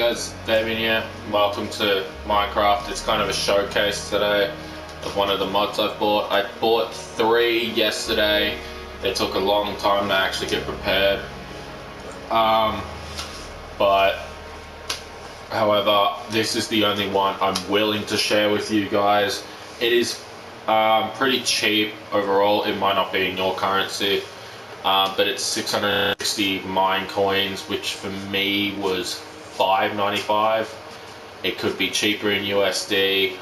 guys, Fabian here. Welcome to Minecraft. It's kind of a showcase today of one of the mods I've bought. I bought 3 yesterday. They took a long time to actually get prepared. But however, this is the only one I'm willing to share with you guys. It is pretty cheap overall. It might not be in your currency. But it's 660 mine coins, which for me was $5.95. It could be cheaper in USD,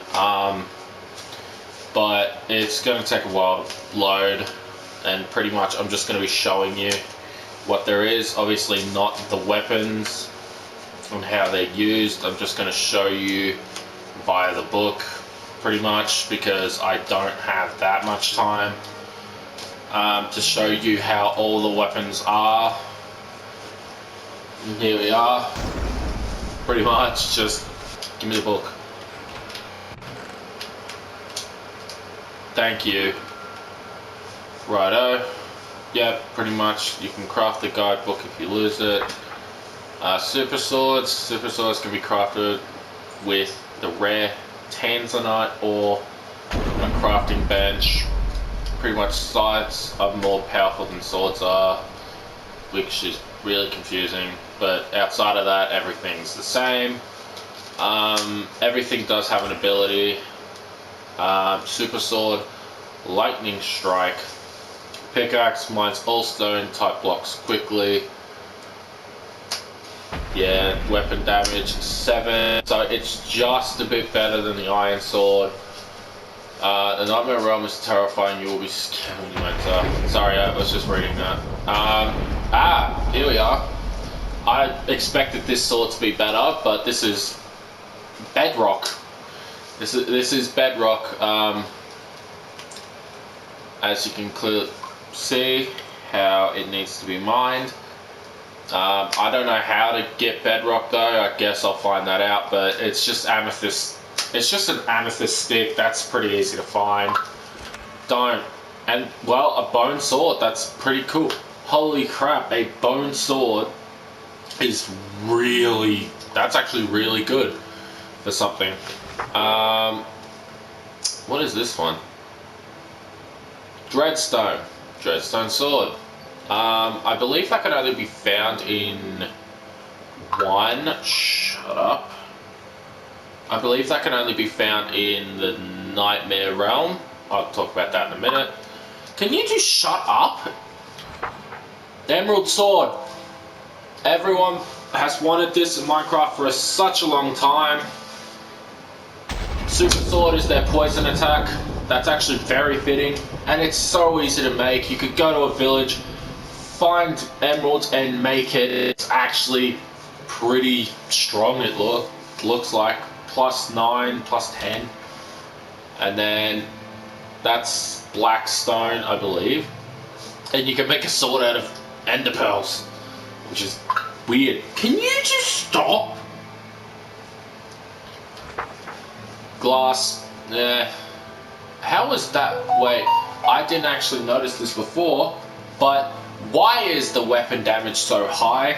but it's going to take a while to load, and pretty much I'm just going to be showing you what there is. Obviously not the weapons and how they're used. I'm just going to show you via the book pretty much, because I don't have that much time to show you how all the weapons are. And here we are. Pretty much, just give me the book. Thank you. Righto. Yep, pretty much. You can craft the guidebook if you lose it. Super swords. Super swords can be crafted with the rare tanzanite or a crafting bench. Pretty much scythes are more powerful than swords are, which is really confusing, but outside of that everything's the same. Everything does have an ability. Super sword, lightning strike, pickaxe mines all stone type blocks quickly. Yeah, weapon damage 7, so it's just a bit better than the iron sword. The Nightmare Realm is terrifying. You will be scared when you enter. Sorry, I was just reading that. Here we are. I expected this sword to be better, but this is bedrock. This is bedrock. As you can clearly see how it needs to be mined. I don't know how to get bedrock though. I guess I'll find that out. But it's just amethyst. It's just an amethyst stick. That's pretty easy to find. And well, a bone sword. That's pretty cool. Holy crap! A bone sword is that's actually really good for something. What is this one? Dreadstone. Dreadstone sword. I believe that can only be found in one. Shut up. I believe that can only be found in the Nightmare Realm. I'll talk about that in a minute. Can you just shut up? Emerald Sword. Everyone has wanted this in Minecraft for such a long time. Super Sword is their poison attack. That's actually very fitting. And it's so easy to make. You could go to a village, find emeralds and make it. It's actually pretty strong, it looks like. +9, +10, and then that's black stone, I believe, and you can make a sword out of ender pearls, which is weird. Can you just stop? Glass. How is that? Wait, I didn't actually notice this before, but why is the weapon damage so high?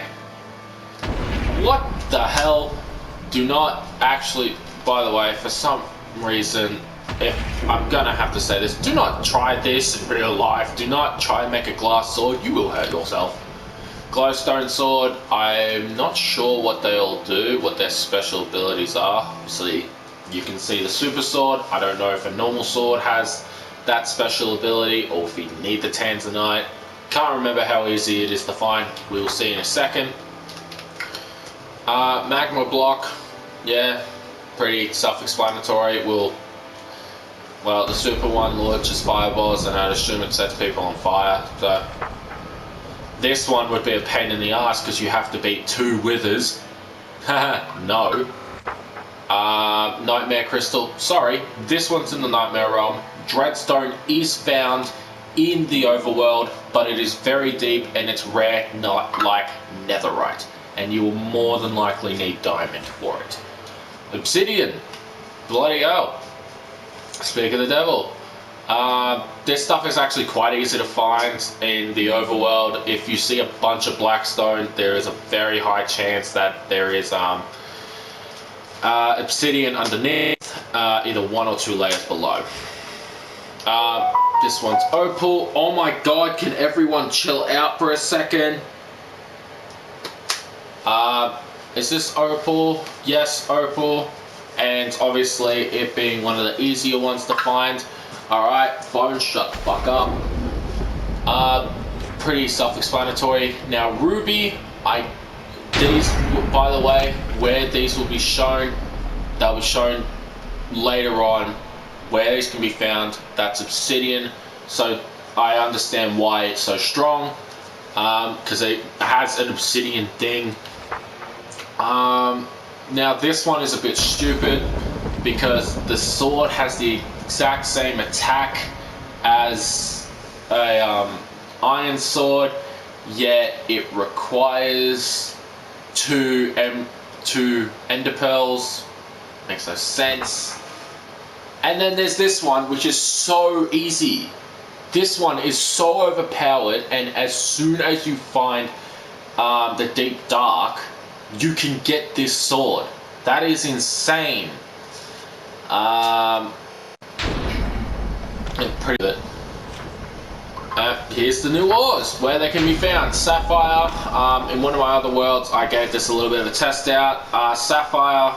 What the hell? Do not actually, by the way, for some reason, if I'm gonna have to say this, do not try this in real life. Do not try and make a glass sword. You will hurt yourself. Glowstone sword, I'm not sure what they all do, what their special abilities are. Obviously, you can see the super sword. I don't know if a normal sword has that special ability or if you need the tanzanite. Can't remember how easy it is to find. We'll see in a second. Magma block. Yeah, pretty self-explanatory. Well, the super one launches fireballs, and I'd assume it sets people on fire. So this one would be a pain in the ass because you have to beat 2 withers. No. Nightmare crystal. Sorry, this one's in the Nightmare Realm. Dreadstone is found in the overworld, but it is very deep and it's rare, not like netherite. And you will more than likely need diamond for it. Obsidian. Bloody hell. Speak of the devil. This stuff is actually quite easy to find in the overworld. If you see a bunch of blackstone, there is a very high chance that there is obsidian underneath, either 1 or 2 layers below. This one's opal. Oh my god, can everyone chill out for a second? Is this opal? Yes, opal. And obviously it being one of the easier ones to find. Alright, phone, shut the fuck up. Pretty self-explanatory. Now ruby, these, by the way, where these will be shown, they'll be shown later on where these can be found. That's obsidian, so I understand why it's so strong, because it has an obsidian thing. Now this one is a bit stupid because the sword has the exact same attack as a iron sword, yet it requires two ender pearls. Makes no sense. And then there's this one, which is so easy. This one is so overpowered, and as soon as you find the deep dark, you can get this sword. That is insane. Pretty good. Here's the new ores, where they can be found. Sapphire, in one of my other worlds, I gave this a little bit of a test out. Sapphire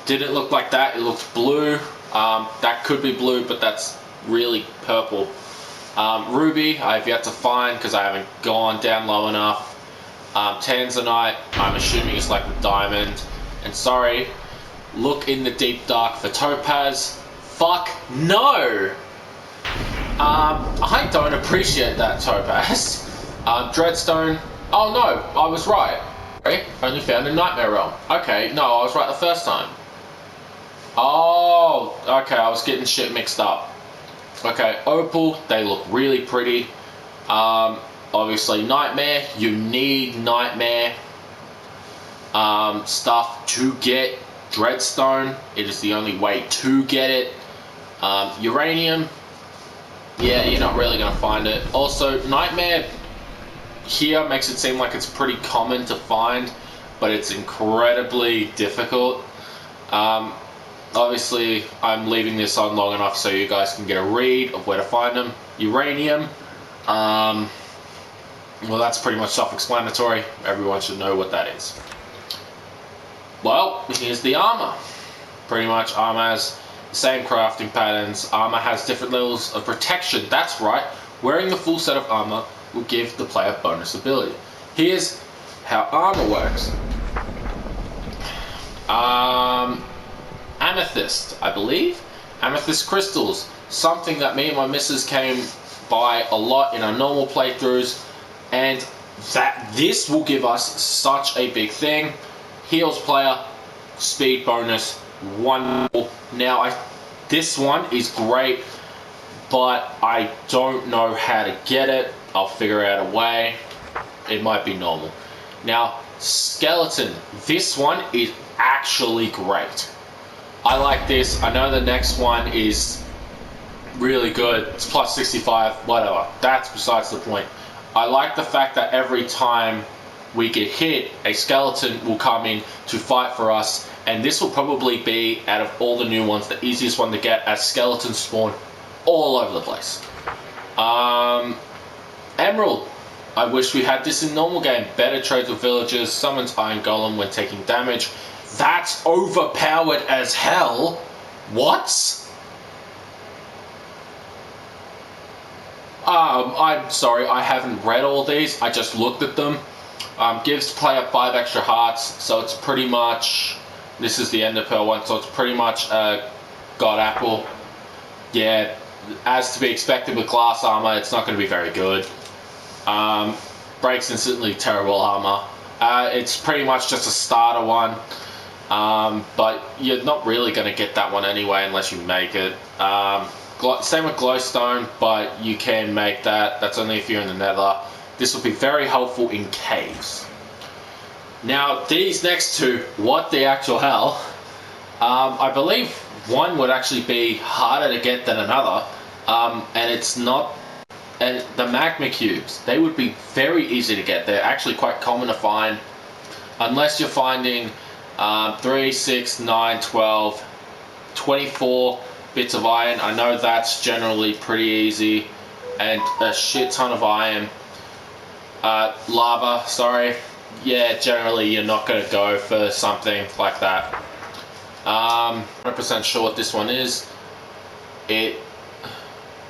didn't look like that, it looked blue. That could be blue, but that's really purple. Ruby, I've yet to find because I haven't gone down low enough. Tanzanite, I'm assuming it's like the diamond. And sorry, look in the deep dark for topaz. Fuck no! I don't appreciate that, topaz. Dreadstone, oh no, I was right. Only found in Nightmare Realm. Okay, no, I was right the first time. Oh, okay, I was getting shit mixed up. Okay, opal, they look really pretty. Obviously Nightmare, you need Nightmare stuff to get Dreadstone. It is the only way to get it. Uranium, yeah, you're not really going to find it. Also, Nightmare here makes it seem like it's pretty common to find, but it's incredibly difficult. Obviously, I'm leaving this on long enough so you guys can get a read of where to find them. Uranium, well, that's pretty much self-explanatory. Everyone should know what that is. Well, here's the armor. Pretty much, armor has the same crafting patterns. Armor has different levels of protection. That's right. Wearing the full set of armor will give the player bonus ability. Here's how armor works. Amethyst, I believe. Amethyst crystals. Something that me and my missus came by a lot in our normal playthroughs. And that this will give us such a big thing. Heals player, speed bonus, 1 more. Now, this one is great, but I don't know how to get it. I'll figure out a way. It might be normal. Now, skeleton. This one is actually great. I like this. I know the next one is really good. It's plus 65, whatever. That's besides the point. I like the fact that every time we get hit, a skeleton will come in to fight for us, and this will probably be, out of all the new ones, the easiest one to get, as skeletons spawn all over the place. Emerald. I wish we had this in normal game. Better trades with villagers, summons Iron Golem when taking damage. That's overpowered as hell. What? I'm sorry, I haven't read all these. I just looked at them. Gives player 5 extra hearts, so it's pretty much, this is the Ender Pearl one, so it's pretty much God Apple. Yeah, as to be expected with glass armor, it's not going to be very good. Breaks instantly, terrible armor. It's pretty much just a starter one, but you're not really going to get that one anyway unless you make it. Same with glowstone, but you can make that. That's only if you're in the nether. This will be very helpful in caves. Now, these next two, what the actual hell? I believe one would actually be harder to get than another, and it's not. And the magma cubes, they would be very easy to get. They're actually quite common to find, unless you're finding 3, 6, 9, 12, 24 bits of iron. I know that's generally pretty easy. And a shit ton of iron. Lava, sorry. Yeah, generally you're not going to go for something like that. 100% sure what this one is.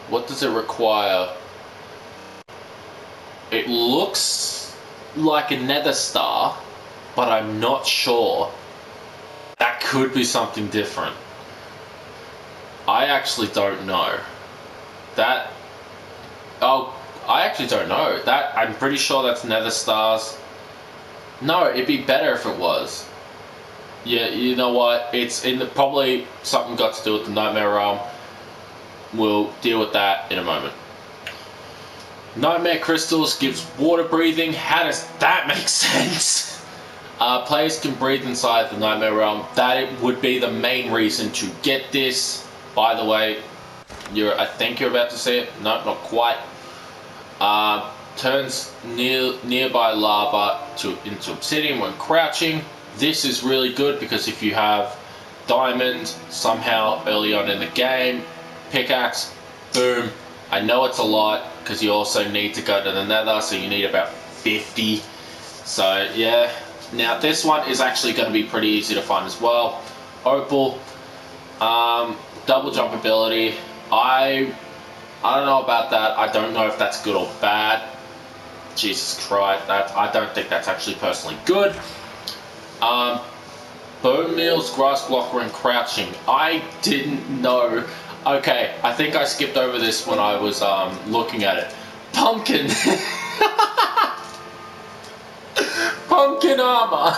What does it require? It looks like a nether star, but I'm not sure. That could be something different. I actually don't know. I actually don't know. I'm pretty sure that's nether stars. No, it'd be better if it was. Yeah, you know what? It's probably something got to do with the Nightmare Realm. We'll deal with that in a moment. Nightmare crystals gives water breathing. How does that make sense? Players can breathe inside the Nightmare Realm. That would be the main reason to get this. By the way, I think you're about to see it. No, not quite. Turns nearby lava into obsidian when crouching. This is really good because if you have diamond somehow early on in the game, pickaxe, boom. I know it's a lot because you also need to go to the nether, so you need about 50. So yeah. Now this one is actually going to be pretty easy to find as well. Opal, double jump ability. I don't know about that. I don't know if that's good or bad. Jesus Christ, I don't think that's actually personally good. Bone meals, grass blocker, and crouching. I didn't know. Okay, I think I skipped over this when I was looking at it. Pumpkin. Pumpkin armor.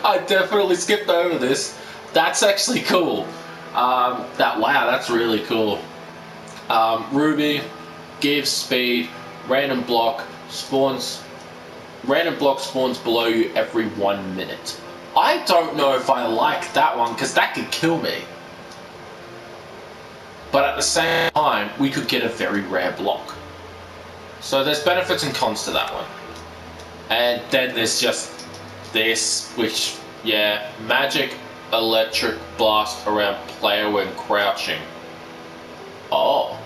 I definitely skipped over this. That's actually cool. Wow, that's really cool. Ruby gives speed. Random block spawns below you every 1 minute. I don't know if I like that one because that could kill me. But at the same time, we could get a very rare block. So there's benefits and cons to that one. And then there's just this, which, yeah, magic electric blast around player when crouching. Oh.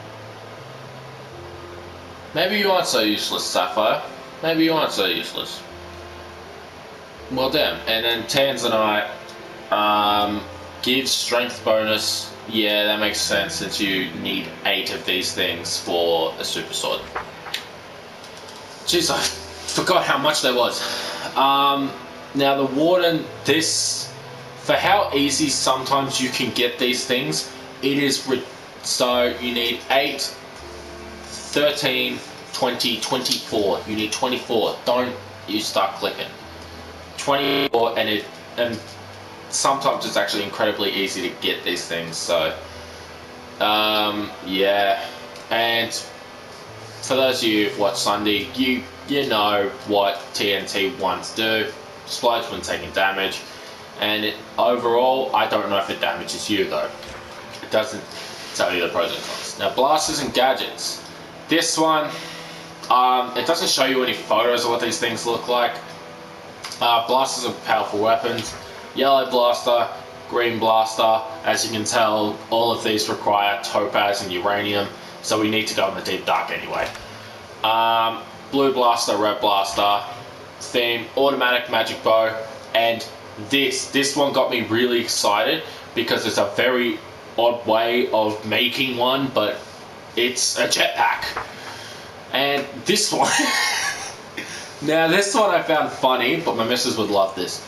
Maybe you aren't so useless, Sapphire. Maybe you aren't so useless. Well, damn. And then Tanzanite gives strength bonus. Yeah, that makes sense since you need 8 of these things for a super sword. Jeez, I forgot how much there was. Now the Warden, for how easy sometimes you can get these things, it is so you need 8, 13, 20, 24. You need 24. Don't you start clicking. 24, and sometimes it's actually incredibly easy to get these things. So, yeah. And for those of you who've watched Sunday, you know what TNT wants to do. Explodes when taking damage. And overall, I don't know if it damages you though. It doesn't tell you the pros and cons. Now, blasters and gadgets. This one, it doesn't show you any photos of what these things look like. Blasters are powerful weapons. Yellow blaster, green blaster. As you can tell, all of these require topaz and uranium, so we need to go in the deep dark anyway. Blue blaster, red blaster. Theme, automatic magic bow. And this one got me really excited because it's a very odd way of making one, but it's a jetpack. And this one, now this one I found funny, but my missus would love this.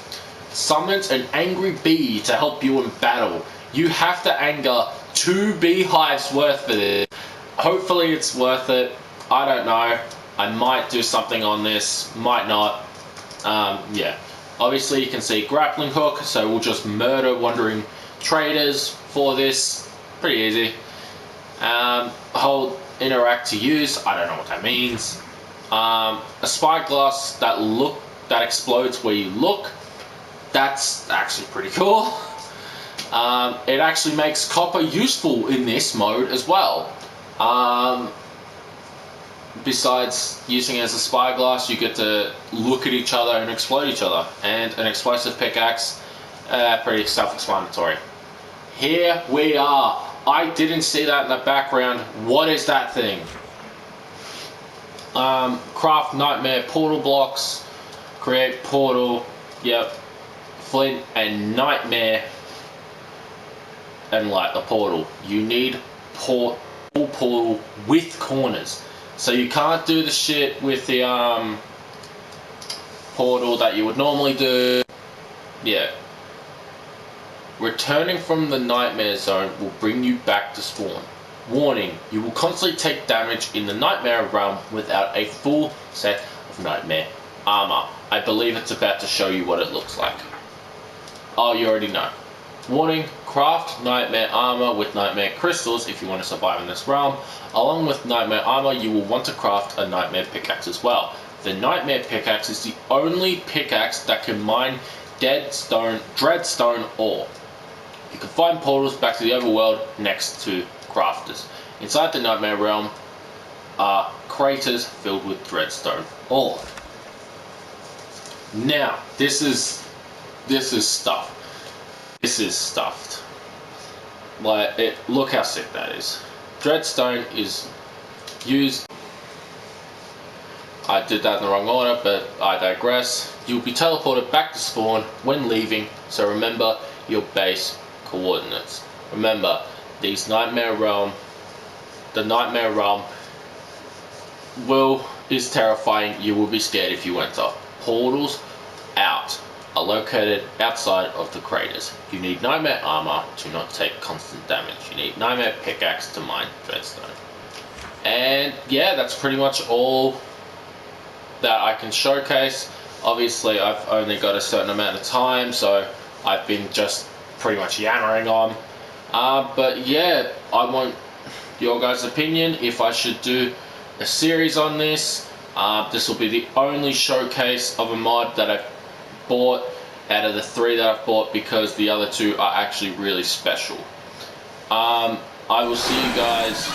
Summons an angry bee to help you in battle. You have to anger 2 beehives worth of it. Hopefully it's worth it. I don't know. I might do something on this, might not. Yeah. Obviously you can see grappling hook, so we'll just murder wandering traders for this. Pretty easy. Hold interact to use. I don't know what that means. A spyglass that explodes where you look. That's actually pretty cool. It actually makes copper useful in this mode as well. besides using it as a spyglass, you get to look at each other and explode each other. And an explosive pickaxe, pretty self-explanatory. Here we are. I didn't see that in the background. What is that thing? Craft nightmare portal blocks. Create portal. Yep. Flint and nightmare. And light the portal. You need portal with corners. So you can't do the shit with the portal that you would normally do. Yeah. Returning from the nightmare zone will bring you back to spawn. Warning, you will constantly take damage in the nightmare realm without a full set of nightmare armor. I believe it's about to show you what it looks like. Oh, you already know. Warning, craft nightmare armor with nightmare crystals if you want to survive in this realm. Along with nightmare armor, you will want to craft a nightmare pickaxe as well. The nightmare pickaxe is the only pickaxe that can mine dreadstone ore. You can find portals back to the overworld next to crafters. Inside the nightmare realm are craters filled with dreadstone ore. Now, this is stuff. This is stuffed. Look how sick that is. Dreadstone is used. I did that in the wrong order, but I digress. You'll be teleported back to spawn when leaving, so remember your base coordinates. Remember, the nightmare realm is terrifying. You will be scared if you enter. Portals out are located outside of the craters. You need nightmare armor to not take constant damage. You need nightmare pickaxe to mine dreadstone. And yeah, that's pretty much all that I can showcase. Obviously, I've only got a certain amount of time, so I've been just pretty much yammering on. But yeah, I want your guys' opinion if I should do a series on this. This will be the only showcase of a mod that I've bought out of the 3 that I've bought, because the other 2 are actually really special. I will see you guys